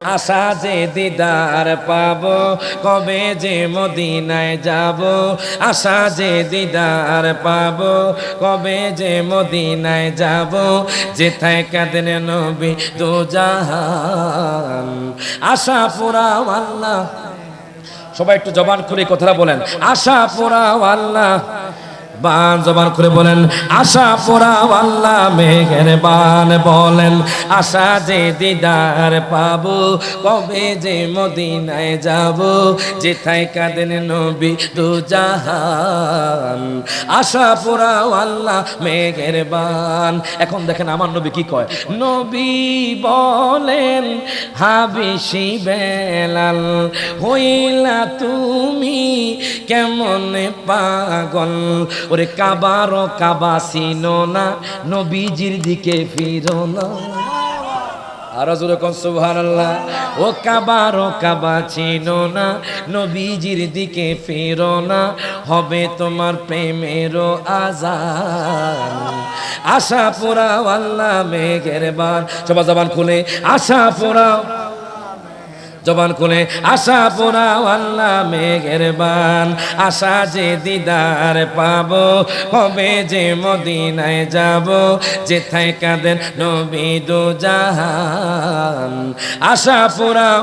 আশা যে দিদার পাবো, কবে যে মদিনায় যাব। আশা যে দিদার পাবো, কবে যে মদিনায় যাব। যেথায় কাঁদেন নবী দু জাহান, আশা পুরাও আল্লাহ। সবাই একটু জবান খুলে কথাটা বলেন, আশা পুরাও আল্লাহ। বান জবান করে বলেন, আশা পোড়াও আল্লাহ মেঘের বান। বলেন, আশা যে দিদার পাবো, কবে যে মদিনায় যাব। যেথায় কাঁদেন নবী দু জাহান, আশা পোড়াও আল্লাহ মেঘের বান। এখন দেখেন আমার নবী কি কয়। নবী বলেন, হাবিশি বেলাল হইলা তুমি কেমন পাগল। ওরে কাবার কাবা চিনো না, নবীজির দিকে ফিরো না। আর জোরে কোন সুবহানাল্লাহ। ও কাবার কাবা চিনো না, নবীজির দিকে ফিরো না, হবে তোমার প্রেমের আযান। আশা পোড়াও আল্লাহ মেঘের বান। সবাই জবান খুলে আশা পোড়াও, জবান খুলে আশা পোড়াও আল্লাহ মেঘের বান। আশা যে দিদার পাবো, কবে যে মদিনায় যাব। যেথায় কাঁদেন নবী দু জাহান, আশা পোড়াও।